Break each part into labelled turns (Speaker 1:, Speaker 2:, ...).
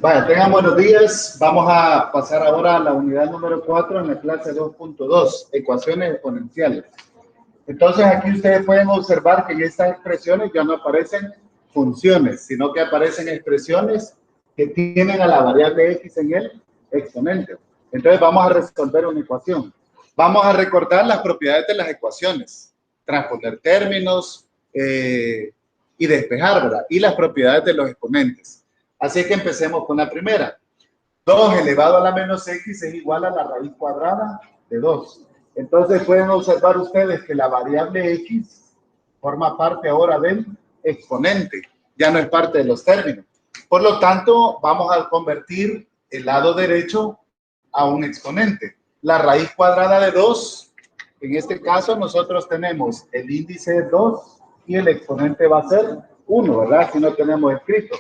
Speaker 1: Vale, tengan buenos días. Vamos a pasar ahora a la unidad número 4 en la clase 2.2, ecuaciones exponenciales. Entonces aquí ustedes pueden observar que en estas expresiones ya no aparecen funciones, sino que aparecen expresiones que tienen a la variable x en el exponente. Entonces vamos a resolver una ecuación. Vamos a recordar las propiedades de las ecuaciones, transponer términos y despejar, ¿verdad? Y las propiedades de los exponentes. Así que empecemos con la primera. 2 elevado a la menos x es igual a la raíz cuadrada de 2. Entonces pueden observar ustedes que la variable x forma parte ahora del exponente. Ya no es parte de los términos. Por lo tanto, vamos a convertir el lado derecho a un exponente. La raíz cuadrada de 2, en este caso nosotros tenemos el índice 2 y el exponente va a ser 1, ¿verdad? Si no tenemos escrito.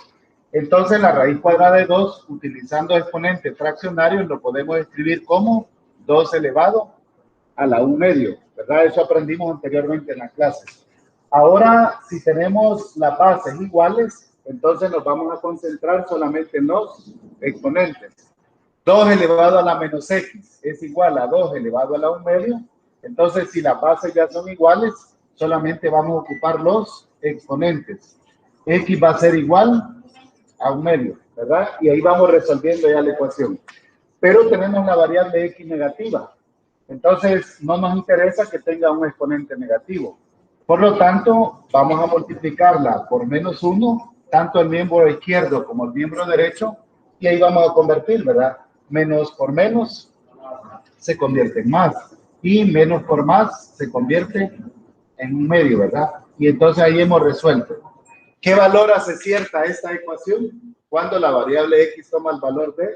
Speaker 1: Entonces, la raíz cuadrada de 2, utilizando exponentes fraccionarios, lo podemos escribir como 2 elevado a la 1 medio, ¿verdad? Eso aprendimos anteriormente en la clase. Ahora, si tenemos las bases iguales, entonces nos vamos a concentrar solamente en los exponentes. 2 elevado a la menos x es igual a 2 elevado a la 1 medio. Entonces, si las bases ya son iguales, solamente vamos a ocupar los exponentes. X va a ser igual a 1 medio, ¿verdad? Y ahí vamos resolviendo ya la ecuación. Pero tenemos la variable x negativa. Entonces, no nos interesa que tenga un exponente negativo. Por lo tanto, vamos a multiplicarla por menos 1, tanto el miembro izquierdo como el miembro derecho, y ahí vamos a convertir, ¿verdad? Menos por menos se convierte en más, y menos por más se convierte en 1 medio, ¿verdad? Y entonces ahí hemos resuelto. ¿Qué valor hace cierta esta ecuación? Cuando la variable x toma el valor de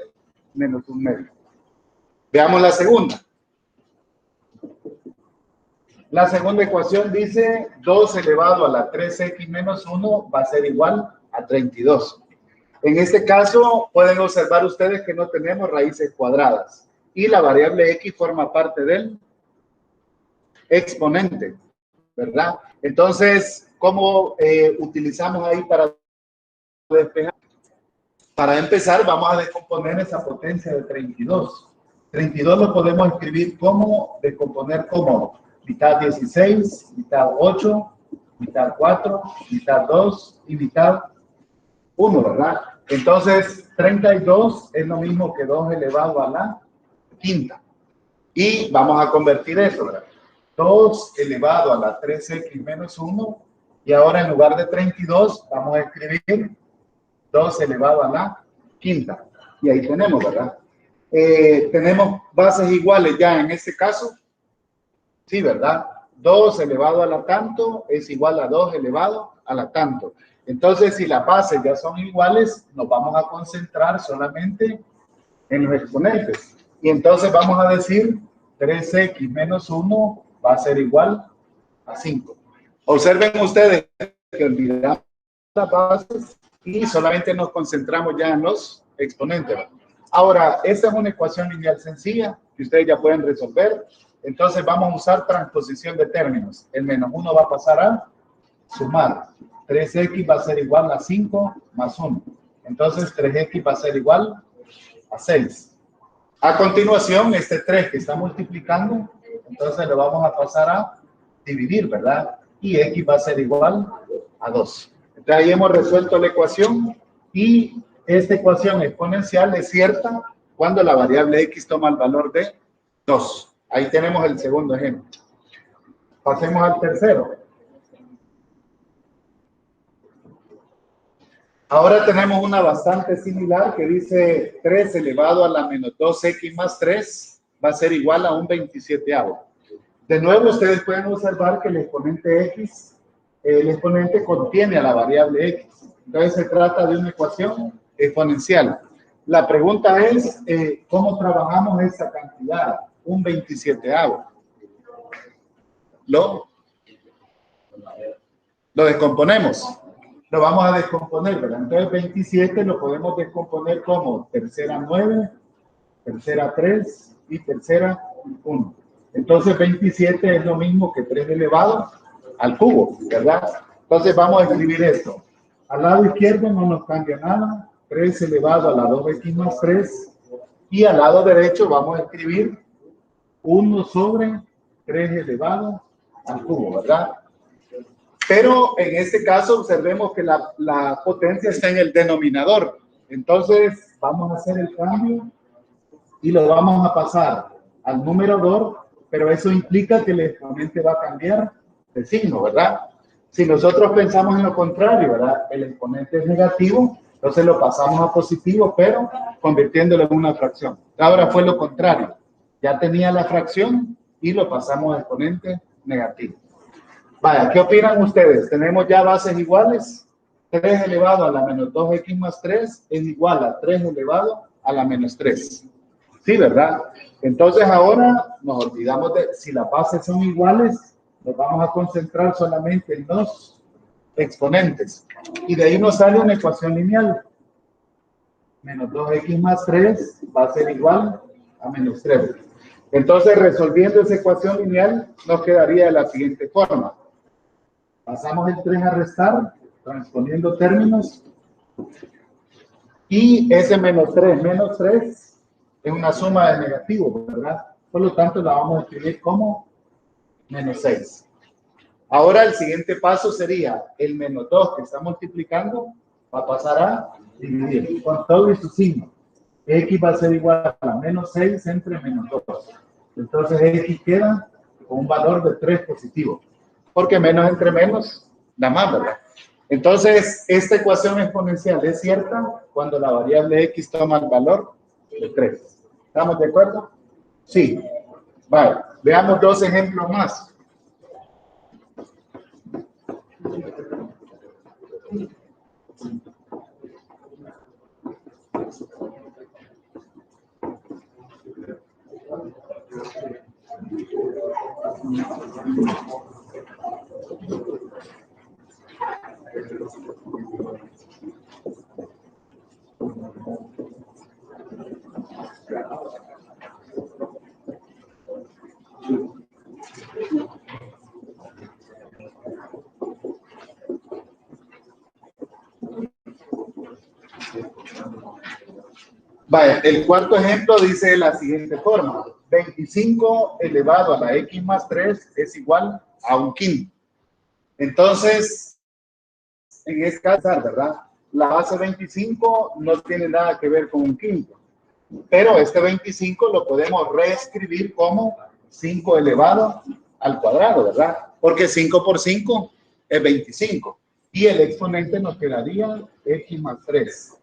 Speaker 1: menos 1 medio. Veamos la segunda. La segunda ecuación dice 2 elevado a la 3x menos 1 va a ser igual a 32. En este caso, pueden observar ustedes que no tenemos raíces cuadradas. Y la variable x forma parte del exponente, ¿verdad? Entonces, ¿cómo utilizamos ahí para despejar? Para empezar, vamos a descomponer esa potencia de 32. 32 lo podemos escribir como, descomponer como mitad 16, mitad 8, mitad 4, mitad 2 y mitad 1, ¿verdad? Entonces, 32 es lo mismo que 2 elevado a la quinta. Y vamos a convertir eso, ¿verdad? 2 elevado a la 3x menos 1. Y ahora en lugar de 32, vamos a escribir 2 elevado a la quinta. Y ahí tenemos, ¿verdad? Tenemos bases iguales ya en este caso. Sí, ¿verdad? 2 elevado a la tanto es igual a 2 elevado a la tanto. Entonces, si las bases ya son iguales, nos vamos a concentrar solamente en los exponentes. Y entonces vamos a decir 3x menos 1 va a ser igual a 5. Observen ustedes que olvidamos las bases y solamente nos concentramos ya en los exponentes. Ahora, esta es una ecuación lineal sencilla que ustedes ya pueden resolver. Entonces vamos a usar transposición de términos. El menos 1 va a pasar a sumar. 3x va a ser igual a 5 más 1. Entonces 3x va a ser igual a 6. A continuación, este 3 que está multiplicando, entonces lo vamos a pasar a dividir, ¿verdad? Y x va a ser igual a 2. Entonces ahí hemos resuelto la ecuación y esta ecuación exponencial es cierta cuando la variable x toma el valor de 2. Ahí tenemos el segundo ejemplo. Pasemos al tercero. Ahora tenemos una bastante similar que dice 3 elevado a la menos 2x más 3 va a ser igual a un 27avo. De nuevo, ustedes pueden observar que el exponente x, el exponente contiene a la variable x. Entonces se trata de una ecuación exponencial. La pregunta es, ¿cómo trabajamos esta cantidad? Un 27avo. Lo descomponemos. Lo vamos a descomponer, ¿verdad? Entonces 27 lo podemos descomponer como tercera 9, tercera 3 y tercera 1. Entonces 27 es lo mismo que 3 elevado al cubo, ¿verdad? Entonces vamos a escribir esto. Al lado izquierdo no nos cambia nada. 3 elevado a la 2x más 3. Y al lado derecho vamos a escribir 1 sobre 3 elevado al cubo, ¿verdad? Pero en este caso observemos que la potencia está en el denominador. Entonces vamos a hacer el cambio y lo vamos a pasar al numerador, pero eso implica que el exponente va a cambiar de signo, ¿verdad? Si nosotros pensamos en lo contrario, ¿verdad? El exponente es negativo, entonces lo pasamos a positivo, pero convirtiéndolo en una fracción. Ahora fue lo contrario. Ya tenía la fracción y lo pasamos a exponente negativo. Vaya, ¿qué opinan ustedes? ¿Tenemos ya bases iguales? 3 elevado a la menos 2x más 3 es igual a 3 elevado a la menos 3. Sí, ¿verdad? Entonces ahora nos olvidamos de, si las bases son iguales, nos vamos a concentrar solamente en los exponentes. Y de ahí nos sale una ecuación lineal. Menos 2x más 3 va a ser igual a menos 3. Entonces, resolviendo esa ecuación lineal, nos quedaría de la siguiente forma. Pasamos el 3 a restar, transponiendo términos. Y ese menos 3 es una suma de negativos, ¿verdad? Por lo tanto, la vamos a escribir como menos 6. Ahora el siguiente paso sería el menos 2 que está multiplicando, va a pasar a dividir con todo y su signo. X va a ser igual a menos 6 entre menos 2. Entonces X queda con un valor de 3 positivo. Porque menos entre menos da más, ¿verdad? Entonces, esta ecuación exponencial es cierta cuando la variable X toma el valor de 3. ¿Estamos de acuerdo? Sí. Vale, veamos dos ejemplos más. Vaya, el cuarto ejemplo dice de la siguiente forma. 25 elevado a la X más 3 es igual a un quinto. Entonces, en este caso, ¿verdad? La base 25 no tiene nada que ver con un quinto. Pero este 25 lo podemos reescribir como 5 elevado al cuadrado, ¿verdad? Porque 5 por 5 es 25. Y el exponente nos quedaría X más 3.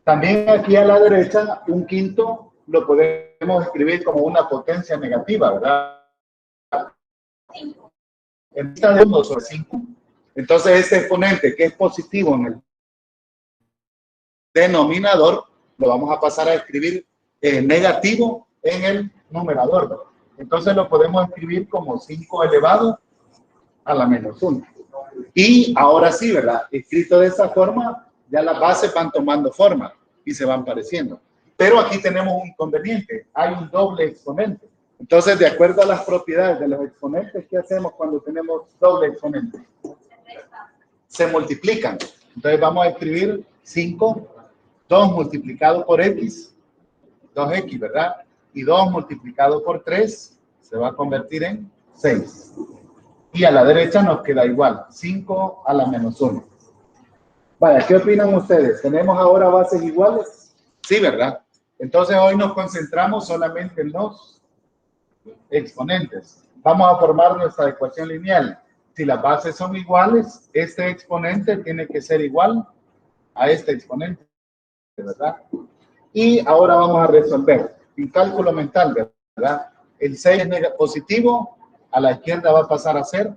Speaker 1: También aquí a la derecha, un quinto lo podemos escribir como una potencia negativa, ¿verdad? En esta de 1 sobre 5. Entonces, este exponente que es positivo en el denominador, lo vamos a pasar a escribir negativo en el numerador, ¿verdad? Entonces, lo podemos escribir como 5 elevado a la menos 1. Y ahora sí, ¿verdad? Escrito de esta forma, ya las bases van tomando forma y se van pareciendo. Pero aquí tenemos un inconveniente. Hay un doble exponente. Entonces, de acuerdo a las propiedades de los exponentes, ¿qué hacemos cuando tenemos doble exponente? Se multiplican. Entonces, vamos a escribir 5, 2 multiplicado por X, 2X, ¿verdad? Y 2 multiplicado por 3 se va a convertir en 6. Y a la derecha nos queda igual, 5 a la menos 1. Vaya, ¿qué opinan ustedes? ¿Tenemos ahora bases iguales? Sí, ¿verdad? Entonces hoy nos concentramos solamente en los exponentes. Vamos a formar nuestra ecuación lineal. Si las bases son iguales, este exponente tiene que ser igual a este exponente, ¿verdad? Y ahora vamos a resolver. En cálculo mental, ¿verdad? El 6 es positivo, a la izquierda va a pasar a ser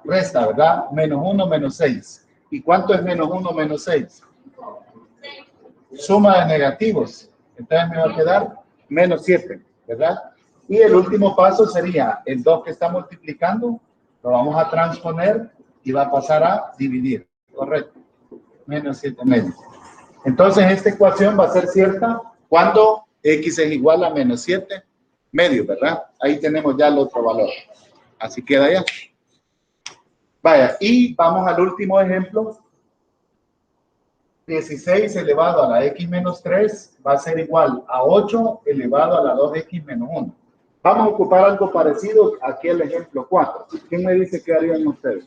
Speaker 1: resta, ¿verdad? Menos 1, menos 6. ¿Y cuánto es menos 1, menos 6? Suma de negativos. Entonces me va a quedar menos 7, ¿verdad? Y el último paso sería el 2 que está multiplicando, lo vamos a transponer y va a pasar a dividir. Correcto. Menos 7 medio. Entonces esta ecuación va a ser cierta cuando X es igual a menos 7 medio, ¿verdad? Ahí tenemos ya el otro valor. Así queda ya. Vaya, y vamos al último ejemplo. 16 elevado a la x menos 3 va a ser igual a 8 elevado a la 2x menos 1. Vamos a ocupar algo parecido aquí el ejemplo 4. ¿Quién me dice qué harían ustedes?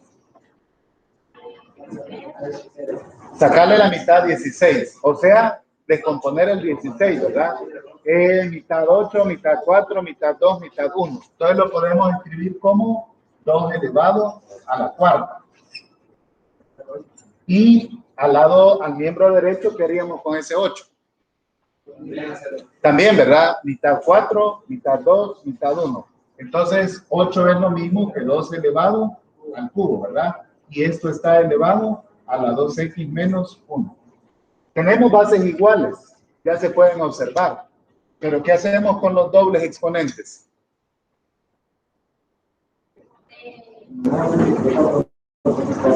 Speaker 1: Sacarle la mitad 16, o sea, descomponer el 16, ¿verdad? Mitad 8, mitad 4, mitad 2, mitad 1. Entonces lo podemos escribir como 2 elevado a la cuarta. Y al miembro derecho, ¿qué haríamos con ese 8? También, ¿verdad? Mitad 4, mitad 2, mitad 1. Entonces, 8 es lo mismo que 2 elevado al cubo, ¿verdad? Y esto está elevado a la 2x menos 1. Tenemos bases iguales, ya se pueden observar. Pero, ¿qué hacemos con los dobles exponentes?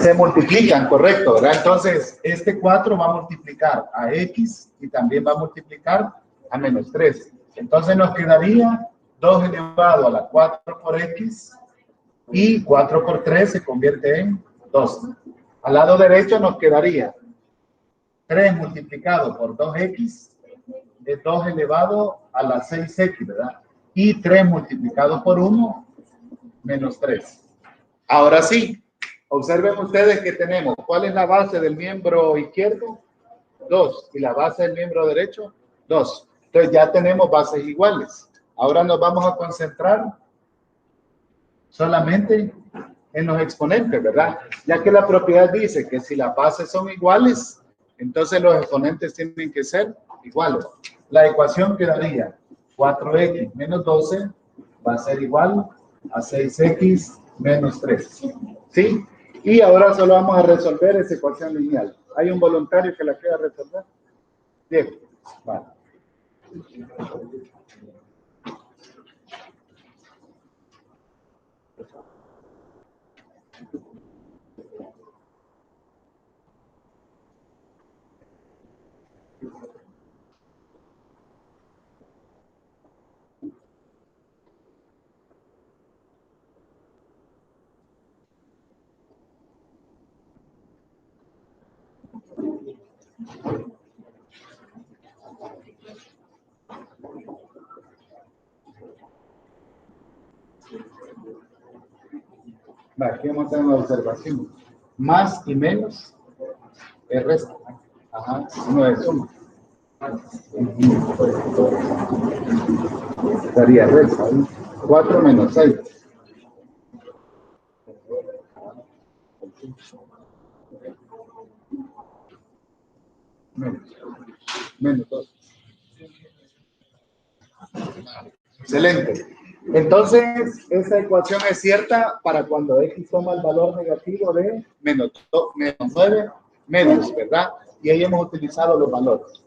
Speaker 1: Se multiplican, correcto, ¿verdad? Entonces, este 4 va a multiplicar a x y también va a multiplicar a menos 3. Entonces nos quedaría 2 elevado a la 4 por x y 4 por 3 se convierte en 2. Al lado derecho nos quedaría 3 multiplicado por 2x es 2 elevado a la 6x, ¿verdad? Y 3 multiplicado por 1 menos 3. Ahora sí, observen ustedes que tenemos, ¿cuál es la base del miembro izquierdo? 2. ¿Y la base del miembro derecho? 2. Entonces ya tenemos bases iguales. Ahora nos vamos a concentrar solamente en los exponentes, ¿verdad? Ya que la propiedad dice que si las bases son iguales, entonces los exponentes tienen que ser iguales. La ecuación quedaría 4x menos 12 va a ser igual a 6x menos 3. ¿Sí? Y ahora solo vamos a resolver esa ecuación lineal. ¿Hay un voluntario que la quiera resolver? Bien. Vale. Aquí vamos a tener una observación. Más y menos es resta. Ajá, no es suma. Estaría resta. 4 menos 6. Menos 2. Excelente. Entonces, esa ecuación es cierta para cuando x toma el valor negativo de menos 9 medios, ¿verdad? Y ahí hemos utilizado los valores.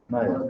Speaker 1: Vale.